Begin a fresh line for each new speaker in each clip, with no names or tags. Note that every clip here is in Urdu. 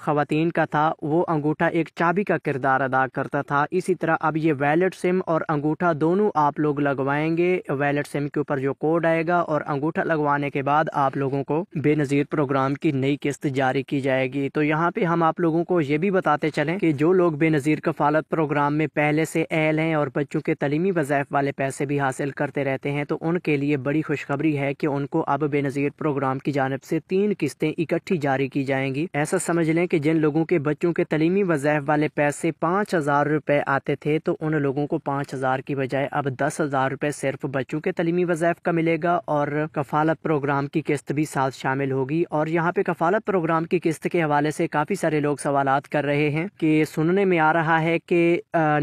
خواتین کا تھا وہ انگوٹھا ایک چابی کا کردار ادا کرتا تھا، اسی طرح اب یہ ویلٹ سم اور انگوٹھا دونوں آپ لوگ لگوائیں گے۔ ویلٹ سم کے اوپر جو کوڈ آئے گا اور انگوٹھا لگوانے کے بعد آپ لوگوں کو بے نظیر پروگرام کی نئی قسط جاری کی جائے گی۔ تو یہاں پہ ہم آپ لوگوں کو یہ بھی بتاتے چلیں کہ جو لوگ بے نظیر کفالت پروگرام میں پہلے سے اہل ہیں اور بچوں کے تعلیمی وظائف والے پیسے بھی حاصل کرتے رہتے ہیں، تو ان کے لیے بڑی خوشخبری ہے کہ ان کو اب بے نظیر پروگرام کی جانب سے 3 قسطیں اکٹھی جاری کی جائیں گی۔ ایسا سمجھ لیں کہ جن لوگوں کے بچوں کے تعلیمی وظائف والے پیسے 5,000 روپے آتے تھے، تو ان لوگوں کو 5,000 کی بجائے اب 10,000 روپے صرف بچوں کے تعلیمی وظائف کا ملے گا، اور کفالت پروگرام کی قسط بھی ساتھ شامل ہوگی۔ اور یہاں پہ کفالت پروگرام کی قسط کے حوالے سے کافی سارے لوگ سوالات کر رہے ہیں کہ سننے میں آ رہا ہے کہ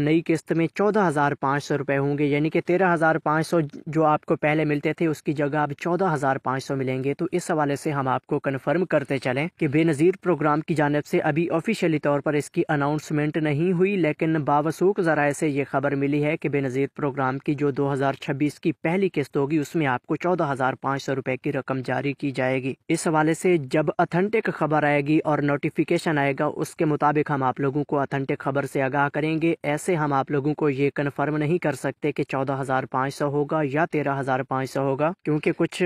نئی قسط میں 14,500 روپے ہوں گے، یعنی کہ 13,500 جو آپ کو پہلے ملتے تھے اس کی جگہ اب 14,500 ملیں گے۔ تو اس حوالے سے ہم آپ کو کنفرم کرتے چلیں کہ بے نظیر پروگرام کی جانب سے ابھی آفیشیلی طور پر اس کی اناؤنسمنٹ نہیں ہوئی، لیکن باوثوق ذرائع سے یہ خبر ملی ہے کہ بے نظیر پروگرام کی جو 2026 کی پہلی قسط ہوگی اس میں آپ کو 14,500 روپے کی رقم جاری کی جائے گی۔ اس حوالے سے جب اتھینٹک خبر آئے گی اور نوٹیفیکیشن آئے گا اس کے مطابق ہم آپ لوگوں کو اتھینٹک خبر سے آگاہ کریں گے۔ ایسے ہم آپ لوگوں کو یہ کنفرم نہیں کر سکتے کہ 14,500 ہوگا یا 13,500 ہوگا، کیونکہ کچھ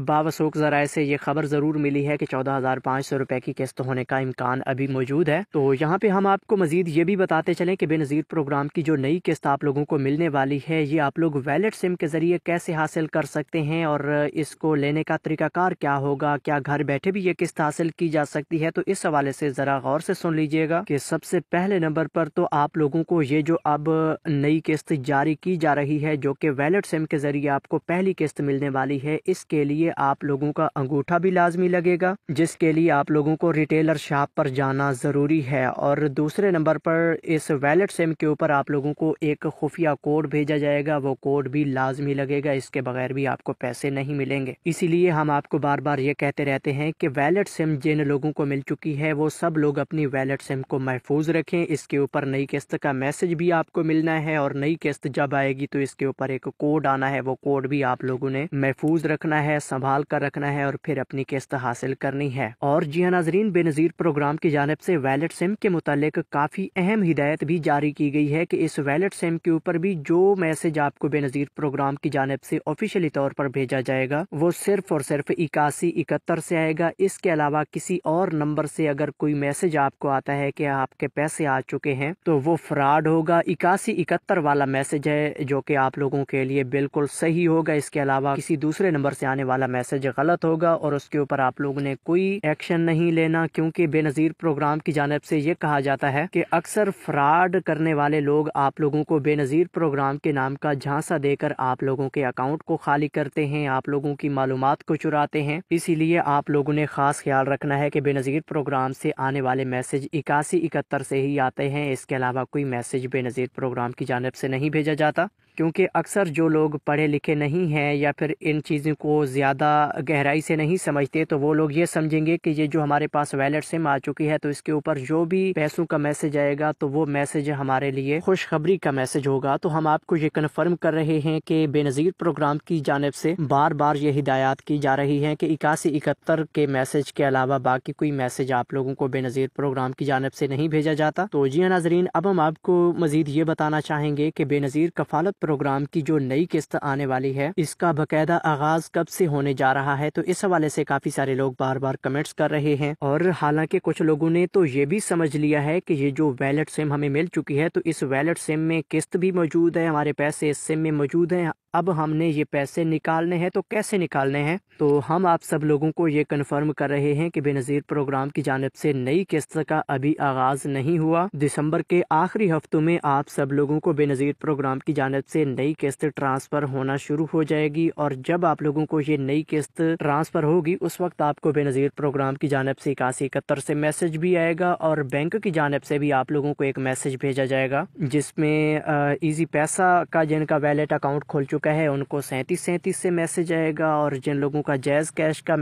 باوثوق ذرائع سے یہ خبر ضرور ملی ہے کہ 14,500 روپے کی قسط ہونے کا امکان ابھی موجود ہے۔ تو یہاں پہ ہم آپ کو مزید یہ بھی بتاتے چلیں کہ بے نظیر پروگرام کی جو نئی قسط آپ لوگوں کو ملنے والی ہے، یہ آپ لوگ ویلٹ سم کے ذریعے کیسے حاصل کر سکتے ہیں اور اس کو لینے کا طریقہ کار کیا ہوگا، کیا گھر بیٹھے بھی یہ قسط حاصل کی جا سکتی ہے، تو اس حوالے سے ذرا غور سے سن لیجئے گا کہ سب سے پہلے نمبر پر تو آپ لوگوں کو یہ جو اب نئی قسط جاری کی جا رہی ہے جو کہ ویلٹ سم کے ذریعے آپ کو پہلی قسط ملنے والی ہے، اس کے لیے آپ لوگوں کا انگوٹھا بھی لازمی لگے گا، جس کے لیے آپ لوگوں کو ریٹیلر شاپ پر جانا ضروری ہے، اور دوسرے نمبر پر اس ویلٹ سم کے اوپر آپ لوگوں کو ایک خفیہ کوڈ بھیجا جائے گا، وہ کوڈ بھی لازمی لگے گا، اس کے بغیر بھی آپ کو پیسے نہیں ملیں گے۔ اسی لیے ہم آپ کو بار بار یہ کہتے رہتے ہیں کہ ویلٹ سم جن لوگوں کو مل چکی ہے وہ سب لوگ اپنی ویلٹ سم کو محفوظ رکھیں، اس کے اوپر نئی قسط کا میسج بھی آپ کو ملنا ہے، اور نئی قسط جب آئے گی تو اس کے اوپر ایک کوڈ آنا ہے، وہ کوڈ بھی آپ لوگوں نے محفوظ رکھنا ہے، سنبھال کر رکھنا ہے، اور پھر اپنی قسط حاصل کرنی ہے۔ اور جی ہاں ناظرین، بے نظیر پروگرام کی جانب سے ویلٹ سم کے متعلق کافی اہم ہدایت بھی جاری کی گئی ہے کہ اس ویلٹ سم کے اوپر بھی جو میسج آپ کو بے نظیر پروگرام کی جانب سے آفیشیلی طور پر بھیجا جائے گا وہ صرف اور صرف 8171 سے آئے گا۔ اس کے علاوہ کسی اور نمبر سے اگر کوئی میسج آپ کو آتا ہے کہ آپ کے پیسے آ چکے ہیں تو وہ فراڈ ہوگا۔ 8171 والا میسج ہے جو کہ آپ لوگوں کے لیے بالکل صحیح ہوگا، اس کے علاوہ کسی دوسرے نمبر سے آنے والا میسج غلط ہوگا اور اس کے اوپر آپ لوگوں نے کوئی ایکشن نہیں لینا، کیونکہ بے نظیر پروگرام کی جانب سے یہ کہا جاتا ہے کہ اکثر فراڈ کرنے والے لوگ آپ لوگوں کو بے نظیر پروگرام کے نام کا جھانسا دے کر آپ لوگوں کے اکاؤنٹ کو خالی کرتے ہیں، آپ لوگوں کی معلومات کو چراتے ہیں۔ اسی لیے آپ لوگوں نے خاص خیال رکھنا ہے کہ بے نظیر پروگرام سے آنے والے میسج 8171 سے ہی آتے ہیں، اس کے علاوہ کوئی میسج بے نظیر پروگرام کی جانب سے نہیں بھیجا جاتا، کیونکہ اکثر جو لوگ پڑھے لکھے نہیں ہیں یا پھر ان چیزوں کو زیادہ گہرائی سے نہیں سمجھتے تو وہ لوگ یہ سمجھیں گے کہ یہ جو ہمارے پاس ویلٹ سم آ چکی ہے تو اس کے اوپر جو بھی پیسوں کا میسج آئے گا تو وہ میسج ہمارے لیے خوشخبری کا میسج ہوگا۔ تو ہم آپ کو یہ کنفرم کر رہے ہیں کہ بے نظیر پروگرام کی جانب سے بار بار یہ ہدایات کی جا رہی ہیں کہ 8171 کے میسج کے علاوہ باقی کوئی میسج آپ لوگوں کو بے نظیر پروگرام کی جانب سے نہیں بھیجا جاتا۔ تو جی ہاں ناظرین، اب ہم آپ کو مزید یہ بتانا چاہیں گے کہ بے نظیر کفالت پروگرام کی جو نئی قسط آنے والی ہے اس کا باقاعدہ آغاز کب سے ہونے جا رہا ہے، تو اس حوالے سے کافی سارے لوگ بار بار کمنٹس کر رہے ہیں، اور حالانکہ کچھ لوگوں نے تو یہ بھی سمجھ لیا ہے کہ یہ جو ویلٹ سم ہمیں مل چکی ہے تو اس ویلٹ سم میں قسط بھی موجود ہے، ہمارے پیسے اس سم میں موجود ہیں، اب ہم نے یہ پیسے نکالنے ہیں تو کیسے نکالنے ہیں۔ تو ہم آپ سب لوگوں کو یہ کنفرم کر رہے ہیں کہ بے نظیر پروگرام کی جانب سے نئی قسط کا ابھی آغاز نہیں ہوا۔ دسمبر کے آخری ہفتوں میں آپ سب لوگوں کو بے نظیر پروگرام کی جانب سے نئی قسط ٹرانسفر ہونا شروع ہو جائے گی، اور جب آپ لوگوں کو یہ نئی قسط ٹرانسفر ہوگی اس وقت آپ کو بے نظیر پروگرام کی جانب سے 8171 سے میسج بھی آئے گا، اور بینک کی جانب سے بھی آپ لوگوں کو ایک میسج بھیجا جائے گا جس میں ایزی پیسہ کا جن کا ویلٹ اکاؤنٹ کھل چکا چکا ہے ان کو 3737 سے میسج آئے گا، اور جن لوگوں کا جیز کیش کا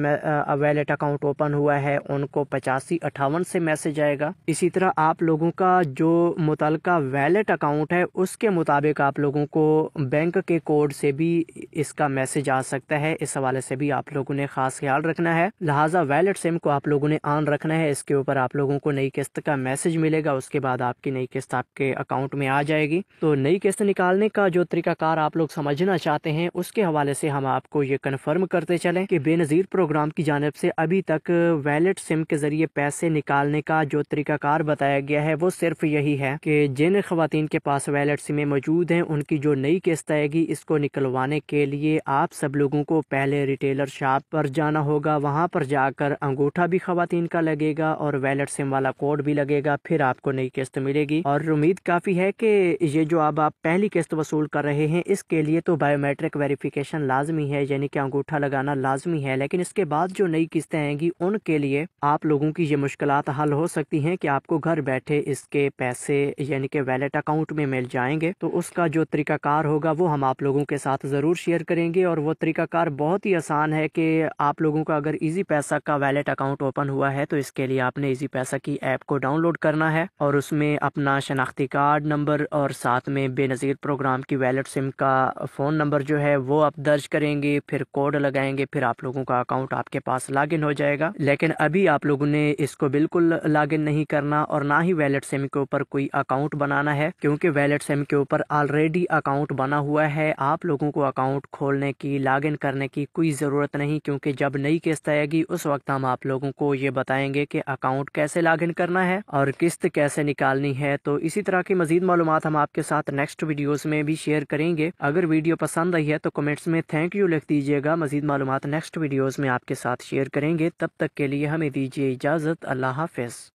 ویلٹ اکاؤنٹ اوپن ہوا ہے ان کو 8558 سے میسج آئے گا۔ اسی طرح آپ لوگوں کا جو متعلقہ ویلٹ اکاؤنٹ ہے اس کے مطابق آپ لوگوں کو بینک کے کوڈ سے بھی اس کا میسج آ سکتا ہے، اس حوالے سے بھی آپ لوگوں نے خاص خیال رکھنا ہے۔ لہٰذا ویلٹ سم کو آپ لوگوں نے آن رکھنا ہے، اس کے اوپر آپ لوگوں کو نئی قسط کا میسج ملے گا، اس کے بعد آپ کی نئی قسط آپ کے اکاؤنٹ میں آ جائے گی۔ تو نئی قسط نکالنے کا جو طریقہ کار آپ لوگ سمجھنا چاہتے ہیں اس کے حوالے سے ہم آپ کو یہ کنفرم کرتے چلیں کہ بے نظیر پروگرام کی جانب سے ابھی تک ویلٹ سم کے ذریعے پیسے نکالنے کا جو طریقہ کار بتایا گیا ہے وہ صرف یہی ہے کہ جن خواتین کے پاس ویلٹ سمیں موجود ہیں ان کی جو نئی قسط آئے گی اس کو نکلوانے کے لیے آپ سب لوگوں کو پہلے ریٹیلر شاپ پر جانا ہوگا، وہاں پر جا کر انگوٹھا بھی خواتین کا لگے گا اور ویلٹ سم والا کوڈ بھی لگے گا، پھر آپ کو نئی قسط ملے گی۔ اور امید کافی ہے کہ یہ جو اب آپ پہلی قسط وصول کر رہے ہیں اس کے لیے تو بایو میٹرک ویریفیکیشن لازمی ہے، یعنی کہ انگوٹھا لگانا لازمی ہے، لیکن اس کے بعد جو نئی قسطیں آئیں گی ان کے لیے آپ لوگوں کی یہ مشکلات حل ہو سکتی ہیں کہ آپ کو گھر بیٹھے اس کے پیسے یعنی کہ ویلٹ اکاؤنٹ میں مل جائیں گے۔ تو اس کا جو طریقہ کار ہوگا وہ ہم آپ لوگوں کے ساتھ ضرور شیئر کریں گے، اور وہ طریقہ کار بہت ہی آسان ہے کہ آپ لوگوں کا اگر ایزی پیسہ کا ویلٹ اکاؤنٹ اوپن ہوا ہے تو اس کے لیے آپ نے ایزی پیسہ کی ایپ کو ڈاؤن لوڈ کرنا ہے، اور اس میں اپنا شناختی کارڈ نمبر اور ساتھ میں بے نظیر پروگرام کی ویلٹ سم کا فون نمبر جو ہے وہ آپ درج کریں گے، پھر کوڈ لگائیں گے، پھر آپ لوگوں کا اکاؤنٹ آپ کے پاس لاگ ان ہو جائے گا۔ لیکن ابھی آپ لوگوں نے اس کو بالکل لاگ ان نہیں کرنا اور نہ ہی ویلٹ سم کے اوپر کوئی اکاؤنٹ بنانا ہے، کیونکہ ویلٹ سم کے اوپر آلریڈی اکاؤنٹ بنا ہوا ہے۔ آپ لوگوں کو اکاؤنٹ کھولنے کی لاگ ان کرنے کی کوئی ضرورت نہیں، کیونکہ جب نئی قسط آئے گی اس وقت ہم آپ لوگوں کو یہ بتائیں گے کہ اکاؤنٹ کیسے لاگ ان کرنا ہے اور قسط کیسے نکالنی ہے۔ تو اسی طرح کی مزید معلومات ہم آپ کے ساتھ نیکسٹ ویڈیوز میں بھی شیئر کریں گے۔ اگر ویڈیو پسند آئی ہے تو کمنٹس میں تھینک یو لکھ دیجیے گا۔ مزید معلومات نیکسٹ ویڈیوز میں آپ کے ساتھ شیئر کریں گے، تب تک کے لیے ہمیں دیجیے اجازت۔ اللہ حافظ۔